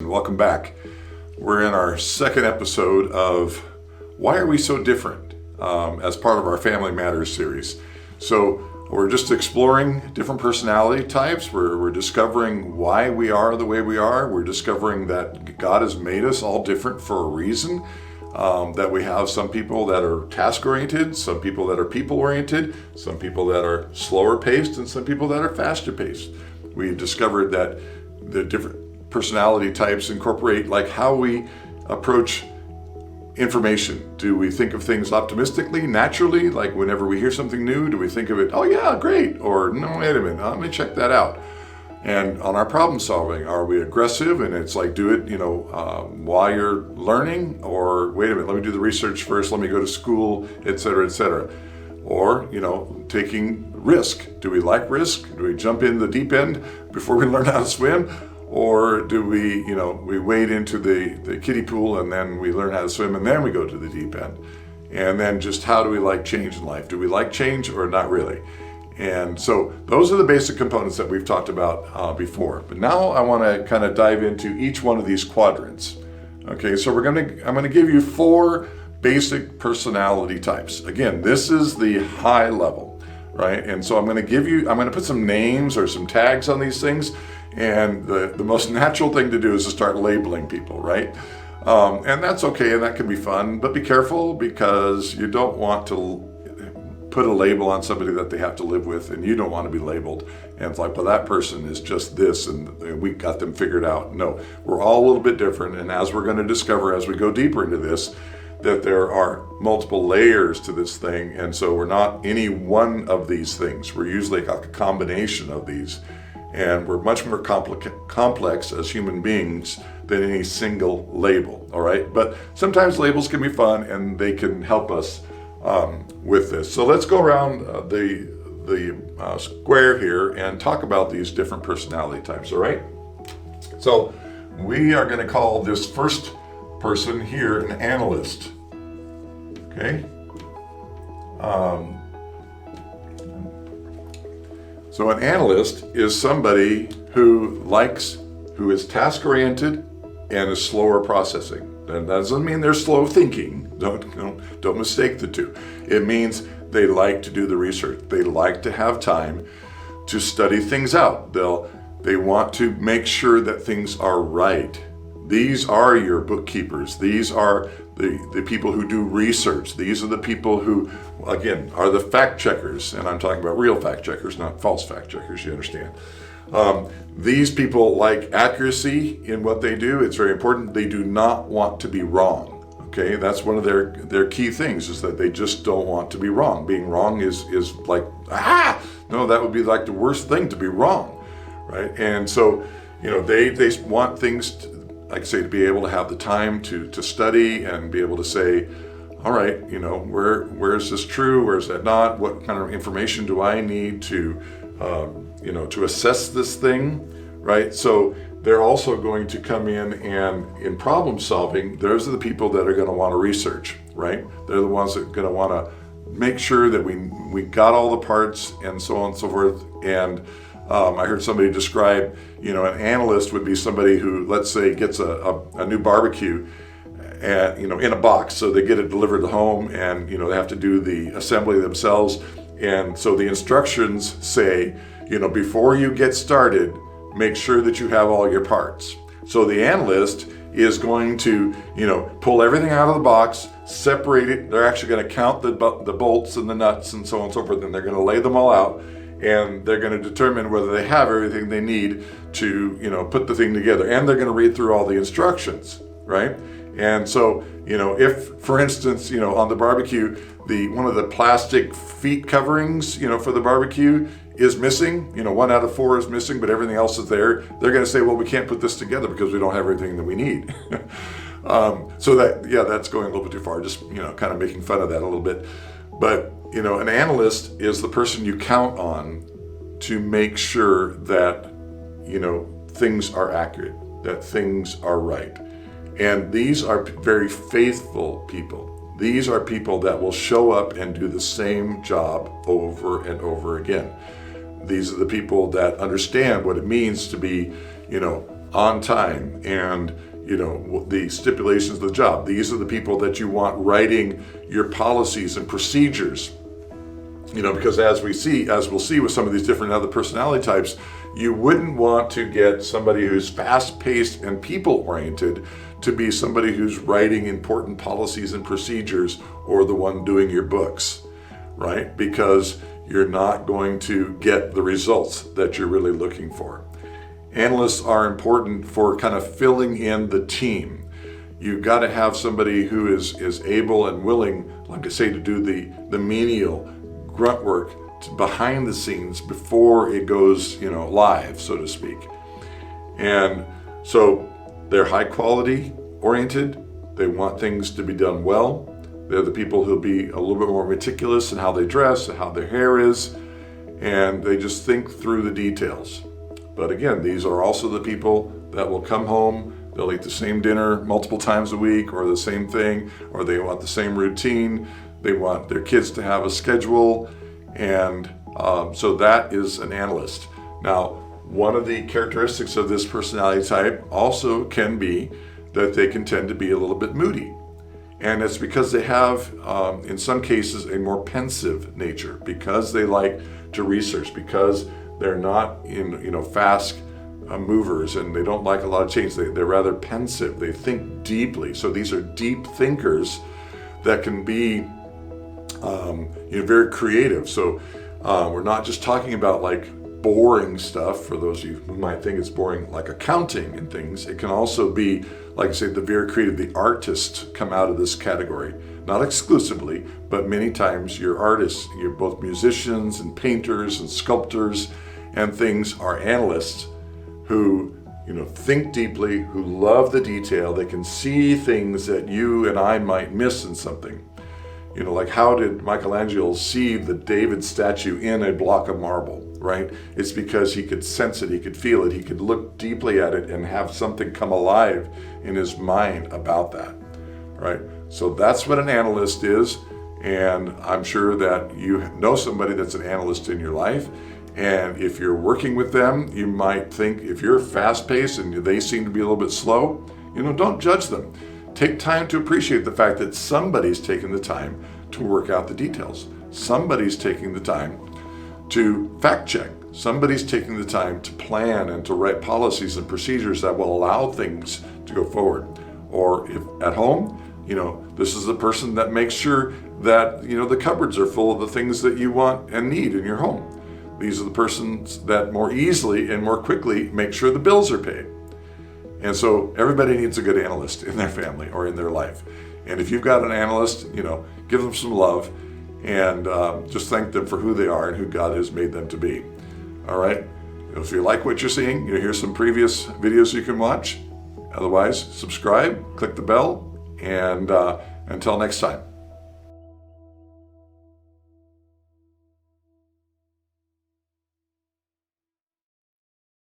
Ferguson. Welcome back. We're in our second episode of Why Are We So Different as part of our Family Matters series. So we're just exploring different personality types. We're discovering why we are the way we are. We're discovering that God has made us all different for a reason. That we have some people that are task-oriented, some people that are people-oriented, some people that are slower-paced, and some people that are faster-paced. We've discovered that the different personality types incorporate like how we approach information. Do we think of things optimistically, naturally, like whenever we hear something new? Do we think of it, oh yeah, great, or no, wait a minute, let me check that out. And on our problem solving, are we aggressive and it's like do it, while you're learning, or wait a minute, let me do the research first, let me go to school, etc., etc. Or, taking risk. Do we like risk? Do we jump in the deep end before we learn how to swim? Or do we, we wade into the kiddie pool and then we learn how to swim and then we go to the deep end? And then just how do we like change in life? Do we like change or not really? And so those are the basic components that we've talked about before. But now I want to kind of dive into each one of these quadrants. Okay, so I'm going to give you 4 basic personality types. Again, this is the high level, right? And so I'm going to put some names or some tags on these things. And the most natural thing to do is to start labeling people, right? And that's okay, and that can be fun, but be careful because you don't want to put a label on somebody that they have to live with, and you don't want to be labeled. And it's like, well, that person is just this, and we got them figured out. No, we're all a little bit different, and as we're going to discover as we go deeper into this, that there are multiple layers to this thing, and so we're not any one of these things. We're usually a combination of these, and we're much more complex as human beings than any single label, all right? But sometimes labels can be fun, and they can help us with this. So let's go around the square here and talk about these different personality types, all right? So we are going to call this first person here an analyst, okay? So an analyst is somebody who is task-oriented and is slower processing. That doesn't mean they're slow thinking. Don't mistake the two. It means they like to do the research. They like to have time to study things out. They want to make sure that things are right. These are your bookkeepers. These are the people who do research. These are the people who, again, are the fact checkers. And I'm talking about real fact checkers, not false fact checkers, you understand. These people like accuracy in what they do. It's very important. They do not want to be wrong. Okay, that's one of their key things, is that they just don't want to be wrong. Being wrong is like, no, that would be like the worst thing, to be wrong, right? And so, they want things to, like I say, to be able to have the time to study and be able to say, all right, where is this true? Where is that not? What kind of information do I need to assess this thing, right? So they're also going to come in problem solving, those are the people that are going to want to research, right? They're the ones that are going to want to make sure that we got all the parts and so on and so forth. And I heard somebody describe, an analyst would be somebody who, let's say, gets a new barbecue and, in a box. So they get it delivered to home and, they have to do the assembly themselves. And so the instructions say, before you get started, make sure that you have all your parts. So the analyst is going to, pull everything out of the box, separate it. They're actually going to count the bolts and the nuts and so on and so forth, and they're going to lay them all out, and they're going to determine whether they have everything they need to, put the thing together. And they're going to read through all the instructions, right? And so, if, for instance, on the barbecue, one of the plastic feet coverings, for the barbecue is missing, 1 out of 4 is missing, but everything else is there, they're going to say, well, we can't put this together because we don't have everything that we need. So that's going a little bit too far, just, kind of making fun of that a little bit. But, an analyst is the person you count on to make sure that, things are accurate, that things are right. And these are very faithful people. These are people that will show up and do the same job over and over again. These are the people that understand what it means to be, on time, and the stipulations of the job. These are the people that you want writing your policies and procedures. Because as we'll see with some of these different other personality types, you wouldn't want to get somebody who's fast-paced and people-oriented to be somebody who's writing important policies and procedures, or the one doing your books, right? Because you're not going to get the results that you're really looking for. Analysts are important for kind of filling in the team. You've got to have somebody who is able and willing, like I say, to do the menial grunt work behind the scenes before it goes, live, so to speak. And so they're high quality oriented. They want things to be done well. They're the people who'll be a little bit more meticulous in how they dress and how their hair is, and they just think through the details. But again, these are also the people that will come home, they'll eat the same dinner multiple times a week, or the same thing, or they want the same routine. They want their kids to have a schedule, and so that is an analyst. Now, one of the characteristics of this personality type also can be that they can tend to be a little bit moody. And it's because they have, in some cases, a more pensive nature, because they like to research, because they're not fast movers, and they don't like a lot of change. They're rather pensive. They think deeply. So these are deep thinkers that can be very creative. So we're not just talking about like boring stuff. For those of you who might think it's boring, like accounting and things, it can also be, like I say, the very creative. The artists come out of this category, not exclusively, but many times you're artists. You're both musicians and painters and sculptors and things, are analysts who think deeply, who love the detail. They can see things that you and I might miss in something. Like, how did Michelangelo see the David statue in a block of marble, right? It's because he could sense it, he could feel it, he could look deeply at it and have something come alive in his mind about that, right? So that's what an analyst is, and I'm sure that you know somebody that's an analyst in your life. And if you're working with them, you might think, if you're fast-paced and they seem to be a little bit slow, don't judge them. Take time to appreciate the fact that somebody's taking the time to work out the details. Somebody's taking the time to fact check. Somebody's taking the time to plan and to write policies and procedures that will allow things to go forward. Or if at home, this is the person that makes sure that, the cupboards are full of the things that you want and need in your home. These are the persons that more easily and more quickly make sure the bills are paid. And so everybody needs a good analyst in their family or in their life. And if you've got an analyst, give them some love and just thank them for who they are and who God has made them to be. All right? If you like what you're seeing, here's some previous videos you can watch. Otherwise, subscribe, click the bell, and until next time.